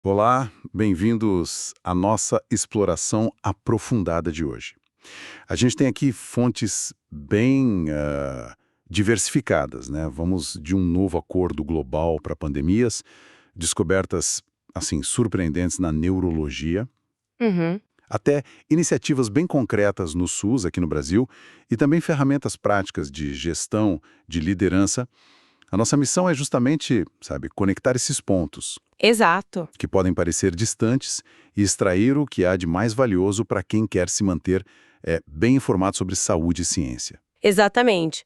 Olá, bem-vindos à nossa exploração aprofundada de hoje. A gente tem aqui fontes bem diversificadas, né? Vamos de um novo acordo global para pandemias, descobertas, assim, surpreendentes na neurologia, Uhum. até iniciativas bem concretas no SUS, aqui no Brasil, e também ferramentas práticas de gestão, de liderança. A nossa missão é justamente, sabe, conectar esses pontos, Exato. que podem parecer distantes, e extrair o que há de mais valioso para quem quer se manter bem informado sobre saúde e ciência. Exatamente.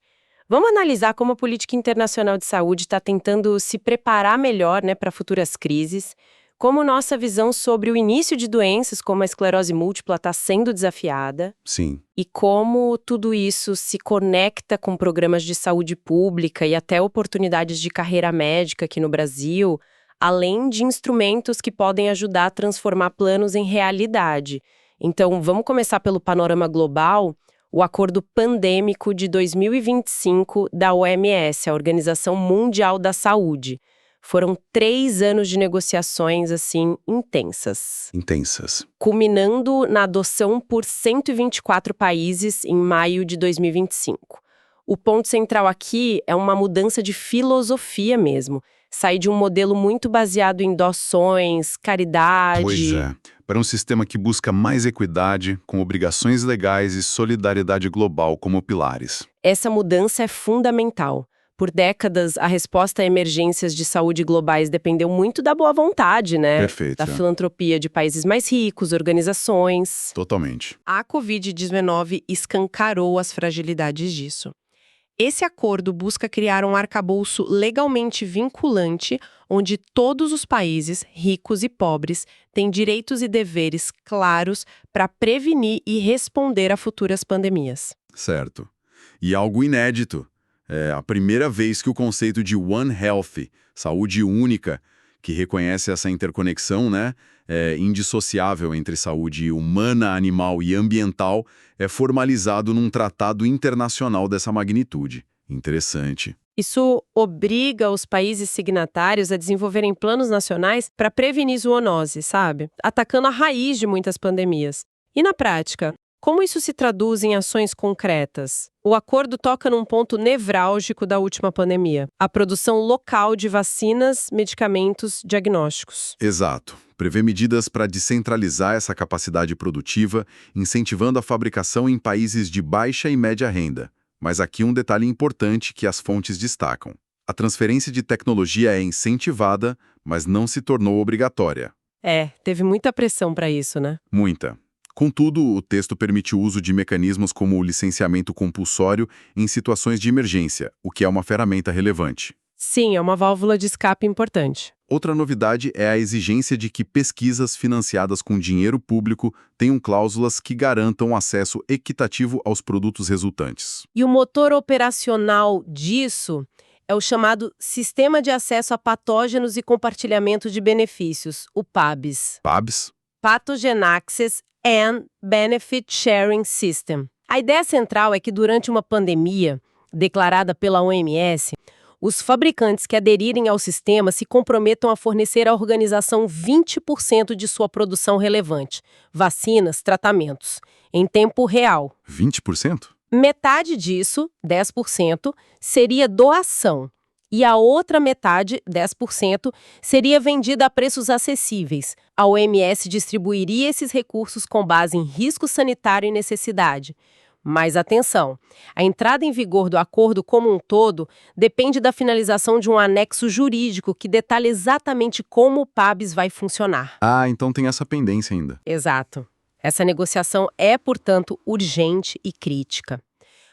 Vamos analisar como a política internacional de saúde está tentando se preparar melhor, né, para futuras crises, como nossa visão sobre o início de doenças como a esclerose múltipla está sendo desafiada Sim, e como tudo isso se conecta com programas de saúde pública e até oportunidades de carreira médica aqui no Brasil, além de instrumentos que podem ajudar a transformar planos em realidade. Então, vamos começar pelo panorama global. O Acordo Pandêmico de 2025 da OMS, a Organização Mundial da Saúde. Foram 3 anos de negociações, assim, intensas, intensas. culminando na adoção por 124 países em maio de 2025. O ponto central aqui é uma mudança de filosofia mesmo. Sair de um modelo muito baseado em doações, caridade. Pois é. Para um sistema que busca mais equidade, com obrigações legais e solidariedade global como pilares. Essa mudança é fundamental. Por décadas, a resposta a emergências de saúde globais dependeu muito da boa vontade, né? Perfeito. Da filantropia de países mais ricos, organizações. Totalmente. A Covid-19 escancarou as fragilidades disso. Esse acordo busca criar um arcabouço legalmente vinculante, onde todos os países, ricos e pobres, têm direitos e deveres claros para prevenir e responder a futuras pandemias. Certo. E algo inédito. É a primeira vez que o conceito de One Health, saúde única, que reconhece essa interconexão, né, indissociável entre saúde humana, animal e ambiental, é formalizado num tratado internacional dessa magnitude. Interessante. Isso obriga os países signatários a desenvolverem planos nacionais para prevenir zoonose, sabe? Atacando a raiz de muitas pandemias. E na prática, como isso se traduz em ações concretas? O acordo toca num ponto nevrálgico da última pandemia: a produção local de vacinas, medicamentos, diagnósticos. Exato. Prevê medidas para descentralizar essa capacidade produtiva, incentivando a fabricação em países de baixa e média renda. Mas aqui um detalhe importante que as fontes destacam. A transferência de tecnologia é incentivada, mas não se tornou obrigatória. Teve muita pressão para isso, né? Muita. Contudo, o texto permite o uso de mecanismos como o licenciamento compulsório em situações de emergência, o que é uma ferramenta relevante. Sim, é uma válvula de escape importante. Outra novidade é a exigência de que pesquisas financiadas com dinheiro público tenham cláusulas que garantam acesso equitativo aos produtos resultantes. E o motor operacional disso é o chamado Sistema de Acesso a Patógenos e Compartilhamento de Benefícios, o PABS. PABs? Pathogen Access and Benefit Sharing System. A ideia central é que durante uma pandemia, declarada pela OMS, os fabricantes que aderirem ao sistema se comprometam a fornecer à organização 20% de sua produção relevante, vacinas, tratamentos, em tempo real. 20%? Metade disso, 10%, seria doação. E a outra metade, 10%, seria vendida a preços acessíveis. A OMS distribuiria esses recursos com base em risco sanitário e necessidade. Mas atenção, a entrada em vigor do acordo como um todo depende da finalização de um anexo jurídico que detalha exatamente como o PABS vai funcionar. Ah, então tem essa pendência ainda. Exato. Essa negociação é, portanto, urgente e crítica.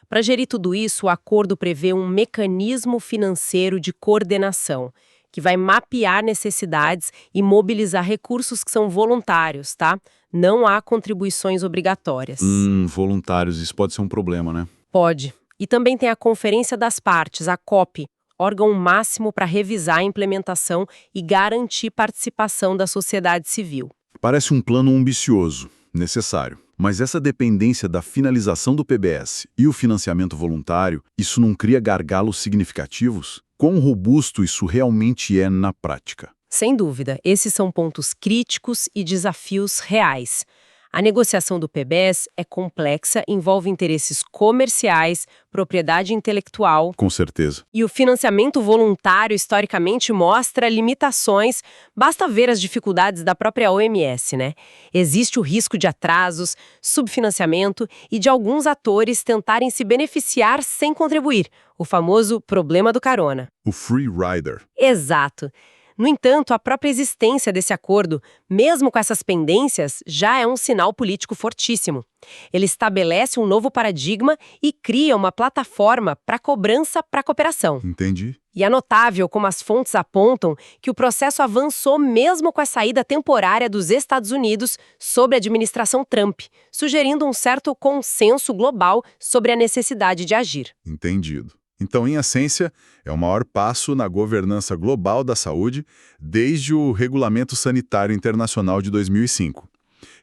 Para gerir tudo isso, o acordo prevê um mecanismo financeiro de coordenação, que vai mapear necessidades e mobilizar recursos que são voluntários, tá? Não há contribuições obrigatórias. Voluntários, isso pode ser um problema, né? Pode. E também tem a Conferência das Partes, a COP, órgão máximo para revisar a implementação e garantir participação da sociedade civil. Parece um plano ambicioso, necessário. Mas essa dependência da finalização do PBS e o financiamento voluntário, isso não cria gargalos significativos? Quão robusto isso realmente é na prática? Sem dúvida, esses são pontos críticos e desafios reais. A negociação do PBS é complexa, envolve interesses comerciais, propriedade intelectual. Com certeza. E o financiamento voluntário, historicamente, mostra limitações. Basta ver as dificuldades da própria OMS, né? Existe o risco de atrasos, subfinanciamento e de alguns atores tentarem se beneficiar sem contribuir. O famoso problema do carona. O free rider. Exato. No entanto, a própria existência desse acordo, mesmo com essas pendências, já é um sinal político fortíssimo. Ele estabelece um novo paradigma e cria uma plataforma para cobrança para cooperação. Entendi. E é notável como as fontes apontam que o processo avançou mesmo com a saída temporária dos Estados Unidos sobre a administração Trump, sugerindo um certo consenso global sobre a necessidade de agir. Entendido. Então, em essência, é o maior passo na governança global da saúde desde o Regulamento Sanitário Internacional de 2005.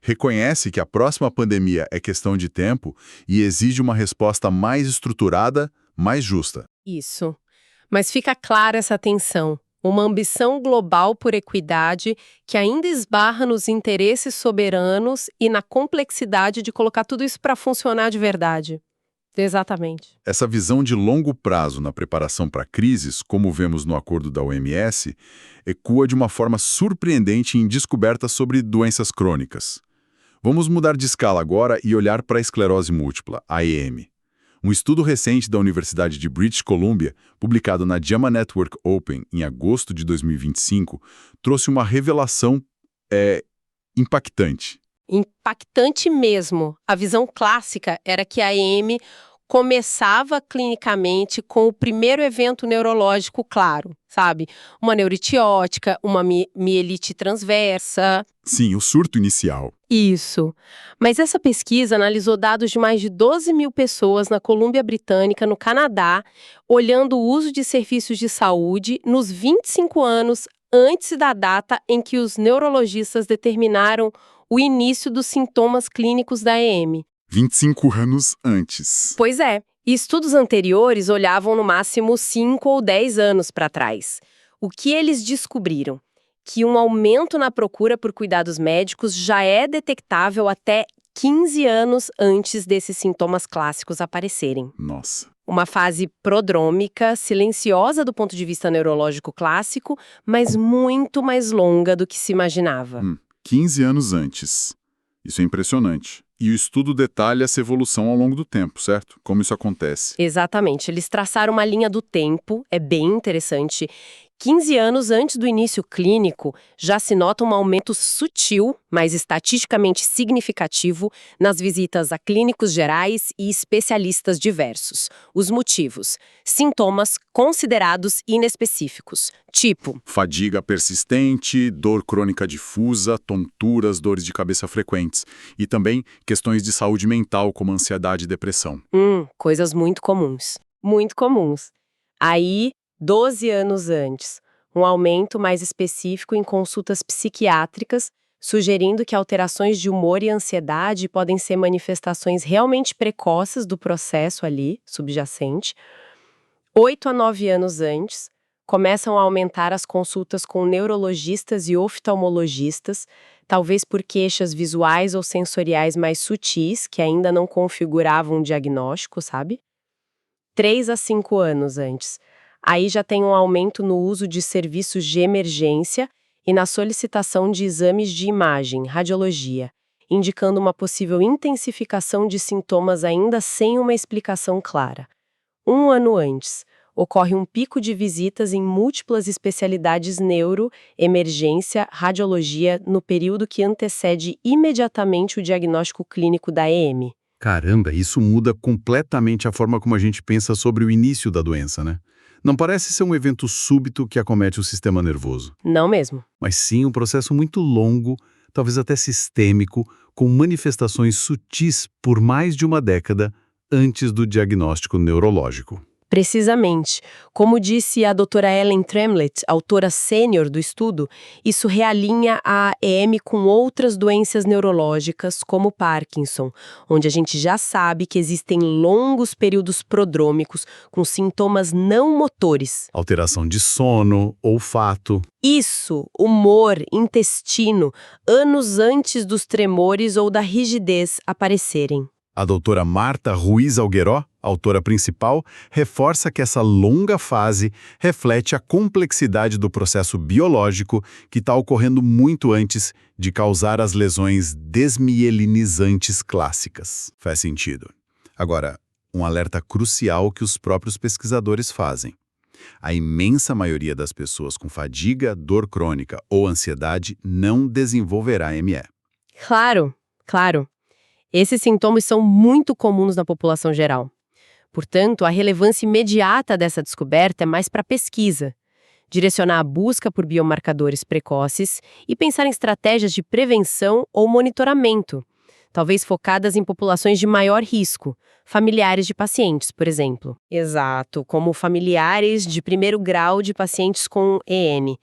Reconhece que a próxima pandemia é questão de tempo e exige uma resposta mais estruturada, mais justa. Isso. Mas fica clara essa tensão. Uma ambição global por equidade que ainda esbarra nos interesses soberanos e na complexidade de colocar tudo isso para funcionar de verdade. Exatamente. Essa visão de longo prazo na preparação para crises, como vemos no acordo da OMS, ecoa de uma forma surpreendente em descobertas sobre doenças crônicas. Vamos mudar de escala agora e olhar para a esclerose múltipla, a EM. Um estudo recente da Universidade de British Columbia, publicado na JAMA Network Open em agosto de 2025, trouxe uma revelação impactante. Impactante mesmo. A visão clássica era que a EM começava clinicamente com o primeiro evento neurológico claro, sabe? Uma neuritiótica, uma mielite transversa. Sim, o surto inicial. Isso. Mas essa pesquisa analisou dados de mais de 12 mil pessoas na Colômbia Britânica, no Canadá, olhando o uso de serviços de saúde nos 25 anos antes da data em que os neurologistas determinaram o início dos sintomas clínicos da EM. 25 anos antes. Pois é, e estudos anteriores olhavam no máximo 5 ou 10 anos para trás. O que eles descobriram? Que um aumento na procura por cuidados médicos já é detectável até 15 anos antes desses sintomas clássicos aparecerem. Nossa. Uma fase prodrômica, silenciosa do ponto de vista neurológico clássico, mas muito mais longa do que se imaginava. 15 anos antes. Isso é impressionante. E o estudo detalha essa evolução ao longo do tempo, certo? Como isso acontece. Exatamente. Eles traçaram uma linha do tempo, é bem interessante. 15 anos antes do início clínico, já se nota um aumento sutil, mas estatisticamente significativo, nas visitas a clínicos gerais e especialistas diversos. Os motivos: sintomas considerados inespecíficos, tipo fadiga persistente, dor crônica difusa, tonturas, dores de cabeça frequentes. E também questões de saúde mental, como ansiedade e depressão. Coisas muito comuns. Muito comuns. Aí, 12 anos antes, um aumento mais específico em consultas psiquiátricas, sugerindo que alterações de humor e ansiedade podem ser manifestações realmente precoces do processo ali, subjacente. 8 a 9 anos antes, começam a aumentar as consultas com neurologistas e oftalmologistas, talvez por queixas visuais ou sensoriais mais sutis, que ainda não configuravam um diagnóstico, sabe? 3 a 5 anos antes. Aí já tem um aumento no uso de serviços de emergência e na solicitação de exames de imagem, radiologia, indicando uma possível intensificação de sintomas ainda sem uma explicação clara. 1 ano antes, ocorre um pico de visitas em múltiplas especialidades neuro, emergência, radiologia no período que antecede imediatamente o diagnóstico clínico da EM. Caramba, isso muda completamente a forma como a gente pensa sobre o início da doença, né? Não parece ser um evento súbito que acomete o sistema nervoso. Não mesmo. Mas sim um processo muito longo, talvez até sistêmico, com manifestações sutis por mais de uma década antes do diagnóstico neurológico. Precisamente. Como disse a doutora Ellen Tremlett, autora sênior do estudo, isso realinha a EM com outras doenças neurológicas, como Parkinson, onde a gente já sabe que existem longos períodos prodrômicos com sintomas não motores. Alteração de sono, olfato. Isso, humor, intestino, anos antes dos tremores ou da rigidez aparecerem. A doutora Marta Ruiz Algueró, autora principal, reforça que essa longa fase reflete a complexidade do processo biológico que está ocorrendo muito antes de causar as lesões desmielinizantes clássicas. Faz sentido. Agora, um alerta crucial que os próprios pesquisadores fazem. A imensa maioria das pessoas com fadiga, dor crônica ou ansiedade não desenvolverá ME. Claro, claro. Esses sintomas são muito comuns na população geral. Portanto, a relevância imediata dessa descoberta é mais para a pesquisa, direcionar a busca por biomarcadores precoces e pensar em estratégias de prevenção ou monitoramento, talvez focadas em populações de maior risco, familiares de pacientes, por exemplo. Exato, como familiares de primeiro grau de pacientes com EN.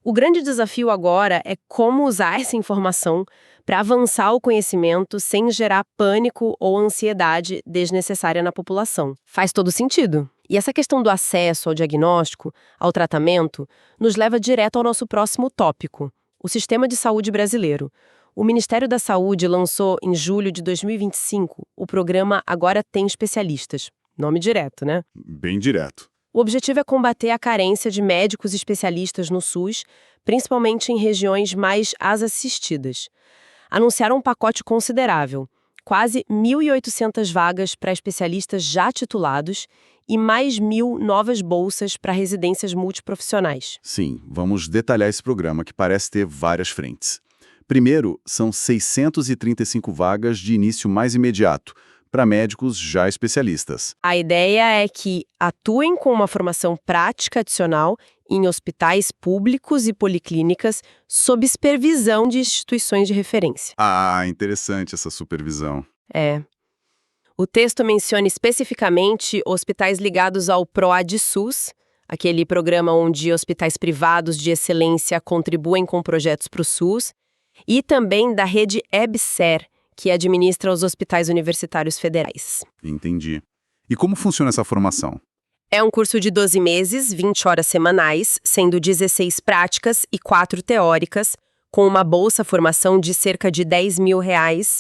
O grande desafio agora é como usar essa informação para avançar o conhecimento sem gerar pânico ou ansiedade desnecessária na população. Faz todo sentido. E essa questão do acesso ao diagnóstico, ao tratamento, nos leva direto ao nosso próximo tópico, o sistema de saúde brasileiro. O Ministério da Saúde lançou, em julho de 2025, o programa Agora Tem Especialistas. Nome direto, né? Bem direto. O objetivo é combater a carência de médicos especialistas no SUS, principalmente em regiões mais assistidas. Anunciaram um pacote considerável, quase 1.800 vagas para especialistas já titulados e mais 1.000 novas bolsas para residências multiprofissionais. Sim, vamos detalhar esse programa que parece ter várias frentes. Primeiro, são 635 vagas de início mais imediato, para médicos já especialistas. A ideia é que atuem com uma formação prática adicional em hospitais públicos e policlínicas sob supervisão de instituições de referência. Ah, interessante essa supervisão. É. O texto menciona especificamente hospitais ligados ao PROAD-SUS, aquele programa onde hospitais privados de excelência contribuem com projetos para o SUS, e também da rede EBSER, que administra os hospitais universitários federais. Entendi. E como funciona essa formação? É um curso de 12 meses, 20 horas semanais, sendo 16 práticas e 4 teóricas, com uma bolsa-formação de cerca de R$10 mil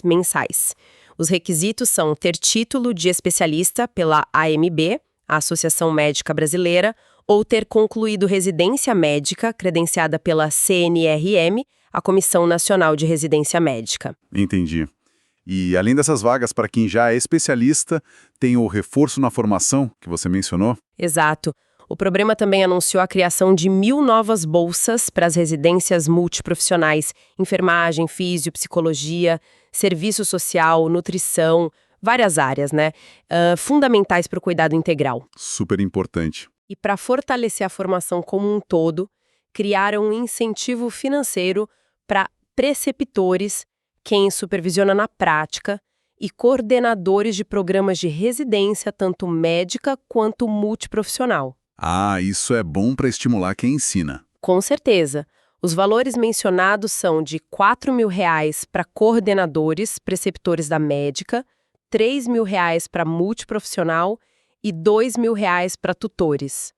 mensais. Os requisitos são ter título de especialista pela AMB, a Associação Médica Brasileira, ou ter concluído residência médica credenciada pela CNRM, a Comissão Nacional de Residência Médica. Entendi. E além dessas vagas para quem já é especialista, tem o reforço na formação que você mencionou? Exato. O programa também anunciou a criação de 1.000 novas bolsas para as residências multiprofissionais, enfermagem, físio, psicologia, serviço social, nutrição, várias áreas, né? Fundamentais para o cuidado integral. Super importante. E para fortalecer a formação como um todo, criaram um incentivo financeiro para preceptores, quem supervisiona na prática, e coordenadores de programas de residência, tanto médica quanto multiprofissional. Ah, isso é bom para estimular quem ensina. Com certeza. Os valores mencionados são de R$4 mil para coordenadores, preceptores da médica, R$3 mil para multiprofissional e R$2 mil para tutores.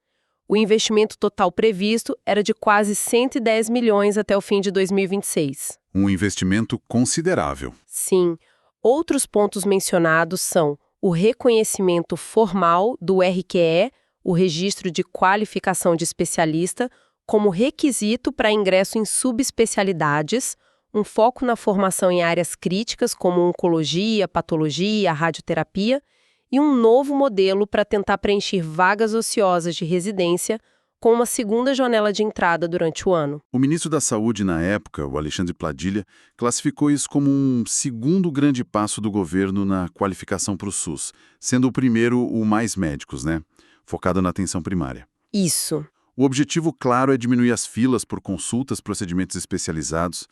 O investimento total previsto era de quase 110 milhões até o fim de 2026. Um investimento considerável. Sim. Outros pontos mencionados são o reconhecimento formal do RQE, o Registro de Qualificação de Especialista, como requisito para ingresso em subespecialidades, um foco na formação em áreas críticas como oncologia, patologia, radioterapia, e um novo modelo para tentar preencher vagas ociosas de residência com uma segunda janela de entrada durante o ano. O ministro da Saúde na época, o Alexandre Padilha, classificou isso como um segundo grande passo do governo na qualificação para o SUS, sendo o primeiro o mais médicos, né? Focado na atenção primária. Isso. O objetivo, claro, é diminuir as filas por consultas, procedimentos especializados.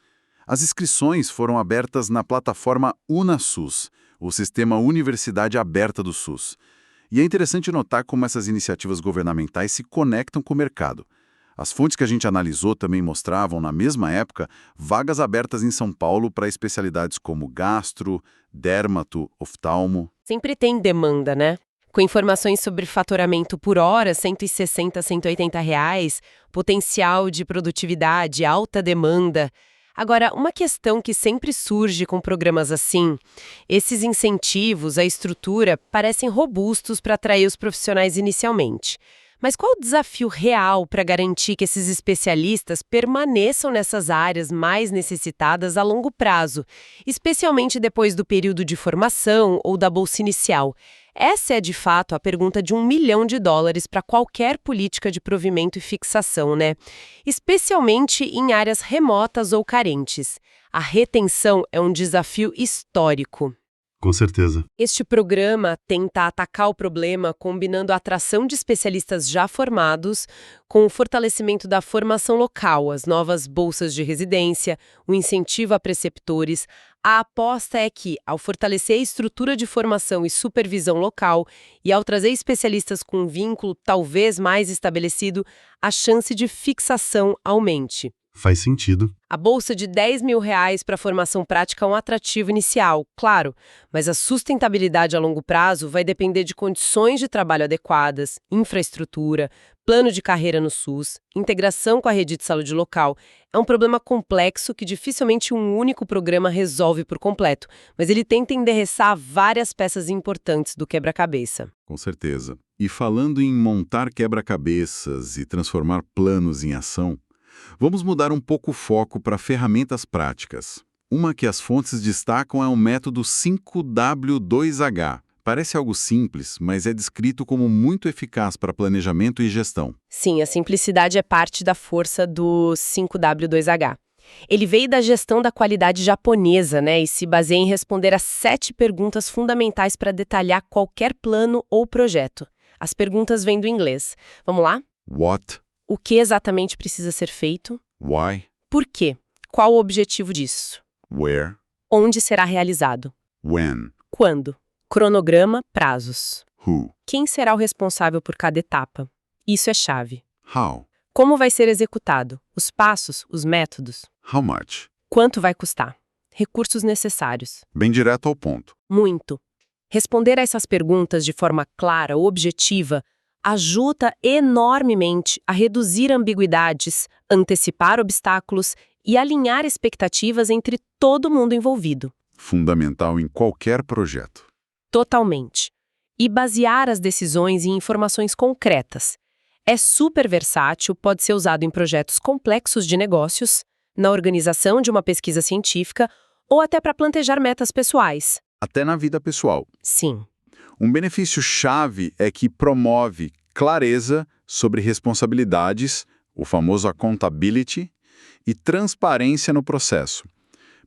As inscrições foram abertas na plataforma UnaSUS, o Sistema Universidade Aberta do SUS. E é interessante notar como essas iniciativas governamentais se conectam com o mercado. As fontes que a gente analisou também mostravam, na mesma época, vagas abertas em São Paulo para especialidades como gastro, dermato, oftalmo. Sempre tem demanda, né? Com informações sobre faturamento por hora, 160, 180 reais, potencial de produtividade, alta demanda. Agora, uma questão que sempre surge com programas assim, esses incentivos, a estrutura, parecem robustos para atrair os profissionais inicialmente. Mas qual o desafio real para garantir que esses especialistas permaneçam nessas áreas mais necessitadas a longo prazo, especialmente depois do período de formação ou da bolsa inicial? Essa é, de fato, a pergunta de $1 milhão para qualquer política de provimento e fixação, né? Especialmente em áreas remotas ou carentes. A retenção é um desafio histórico. Com certeza. Este programa tenta atacar o problema combinando a atração de especialistas já formados com o fortalecimento da formação local, as novas bolsas de residência, o incentivo a preceptores. A aposta é que, ao fortalecer a estrutura de formação e supervisão local e ao trazer especialistas com um vínculo talvez mais estabelecido, a chance de fixação aumente. Faz sentido. A bolsa de R$10 mil para formação prática é um atrativo inicial, claro, mas a sustentabilidade a longo prazo vai depender de condições de trabalho adequadas, infraestrutura, plano de carreira no SUS, integração com a rede de saúde local. É um problema complexo que dificilmente um único programa resolve por completo, mas ele tenta endereçar várias peças importantes do quebra-cabeça. Com certeza. E falando em montar quebra-cabeças e transformar planos em ação, vamos mudar um pouco o foco para ferramentas práticas. Uma que as fontes destacam é o método 5W2H. Parece algo simples, mas é descrito como muito eficaz para planejamento e gestão. Sim, a simplicidade é parte da força do 5W2H. Ele veio da gestão da qualidade japonesa, né, e se baseia em responder a 7 perguntas fundamentais para detalhar qualquer plano ou projeto. As perguntas vêm do inglês. Vamos lá? What? O que exatamente precisa ser feito? Why? Por quê? Qual o objetivo disso? Where? Onde será realizado? When? Quando? Cronograma, prazos. Who? Quem será o responsável por cada etapa? Isso é chave. How? Como vai ser executado? Os passos, os métodos? How much? Quanto vai custar? Recursos necessários? Bem direto ao ponto. Muito. Responder a essas perguntas de forma clara, objetiva, ajuda enormemente a reduzir ambiguidades, antecipar obstáculos e alinhar expectativas entre todo mundo envolvido. Fundamental em qualquer projeto. Totalmente. E basear as decisões em informações concretas. É super versátil, pode ser usado em projetos complexos de negócios, na organização de uma pesquisa científica ou até para planejar metas pessoais. Até na vida pessoal. Sim. Um benefício-chave é que promove clareza sobre responsabilidades, o famoso accountability, e transparência no processo.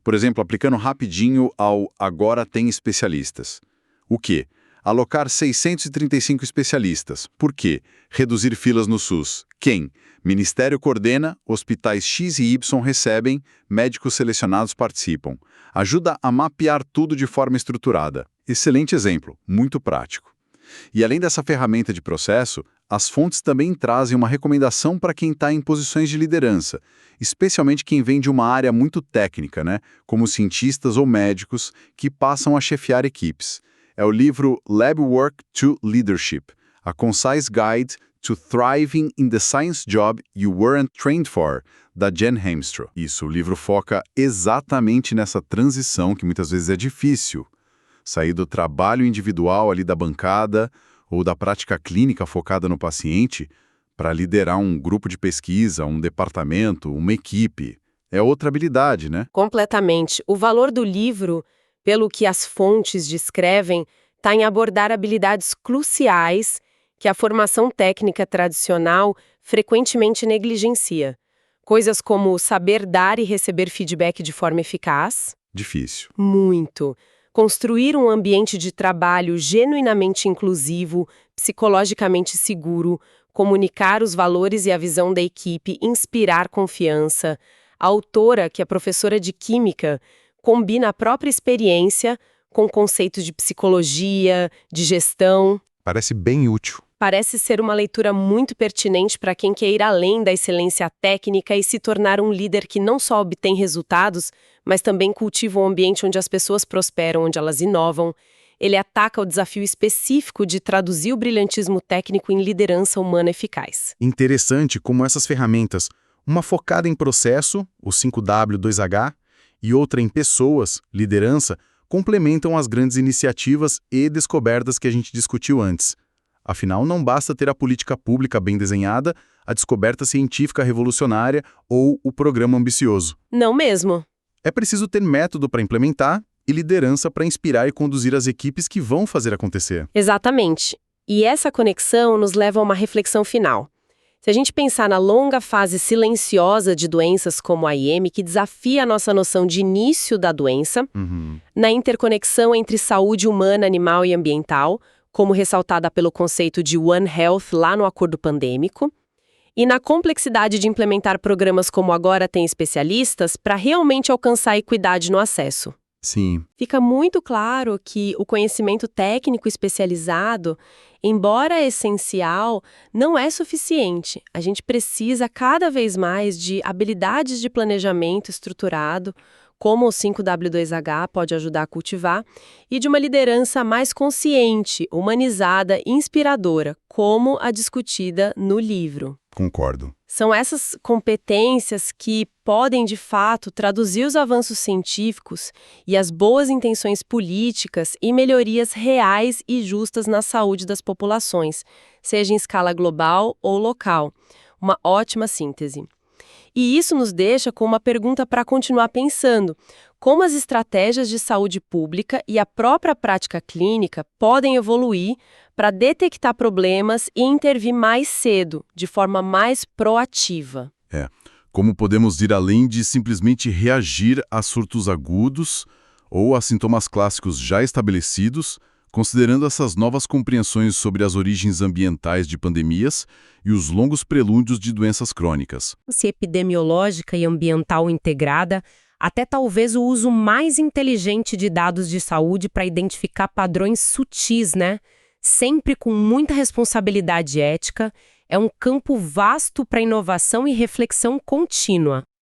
Por exemplo, aplicando rapidinho ao Agora Tem Especialistas. O quê? Alocar 635 especialistas. Por quê? Reduzir filas no SUS. Quem? Ministério coordena, hospitais X e Y recebem, médicos selecionados participam. Ajuda a mapear tudo de forma estruturada. Excelente exemplo, muito prático. E além dessa ferramenta de processo, as fontes também trazem uma recomendação para quem está em posições de liderança, especialmente quem vem de uma área muito técnica, né? Como cientistas ou médicos que passam a chefiar equipes. É o livro Lab Work to Leadership, A Concise Guide to Thriving in the Science Job You Weren't Trained For, da Jen Hamstroh. Isso, o livro foca exatamente nessa transição que muitas vezes é difícil. Sair do trabalho individual ali da bancada ou da prática clínica focada no paciente para liderar um grupo de pesquisa, um departamento, uma equipe. É outra habilidade, né? Completamente. O valor do livro, pelo que as fontes descrevem, está em abordar habilidades cruciais que a formação técnica tradicional frequentemente negligencia. Coisas como saber dar e receber feedback de forma eficaz. Difícil. Muito. Construir um ambiente de trabalho genuinamente inclusivo, psicologicamente seguro, comunicar os valores e a visão da equipe, inspirar confiança. A autora, que é professora de química, combina a própria experiência com conceitos de psicologia, de gestão. Parece bem útil. Parece ser uma leitura muito pertinente para quem quer ir além da excelência técnica e se tornar um líder que não só obtém resultados, mas também cultiva um ambiente onde as pessoas prosperam, onde elas inovam. Ele ataca o desafio específico de traduzir o brilhantismo técnico em liderança humana eficaz. Interessante como essas ferramentas, uma focada em processo, o 5W, 2H, e outra em pessoas, liderança, complementam as grandes iniciativas e descobertas que a gente discutiu antes. Afinal, não basta ter a política pública bem desenhada, a descoberta científica revolucionária ou o programa ambicioso. Não mesmo. É preciso ter método para implementar e liderança para inspirar e conduzir as equipes que vão fazer acontecer. Exatamente. E essa conexão nos leva a uma reflexão final. Se a gente pensar na longa fase silenciosa de doenças como a IM, que desafia a nossa noção de início da doença, na interconexão entre saúde humana, animal e ambiental, como ressaltada pelo conceito de One Health lá no acordo pandêmico, e na complexidade de implementar programas como agora tem especialistas para realmente alcançar equidade no acesso. Sim. Fica muito claro que o conhecimento técnico especializado, embora essencial, não é suficiente. A gente precisa cada vez mais de habilidades de planejamento estruturado, como o 5W2H pode ajudar a cultivar, e de uma liderança mais consciente, humanizada e inspiradora, como a discutida no livro. Concordo. São essas competências que podem, de fato, traduzir os avanços científicos e as boas intenções políticas em melhorias reais e justas na saúde das populações, seja em escala global ou local. Uma ótima síntese. E isso nos deixa com uma pergunta para continuar pensando: como as estratégias de saúde pública e a própria prática clínica podem evoluir para detectar problemas e intervir mais cedo, de forma mais proativa? Como podemos ir além de simplesmente reagir a surtos agudos ou a sintomas clássicos já estabelecidos, considerando essas novas compreensões sobre as origens ambientais de pandemias e os longos prelúdios de doenças crônicas. Se epidemiológica e ambiental integrada, até talvez o uso mais inteligente de dados de saúde para identificar padrões sutis, né? Sempre com muita responsabilidade ética, é um campo vasto para inovação e reflexão contínua.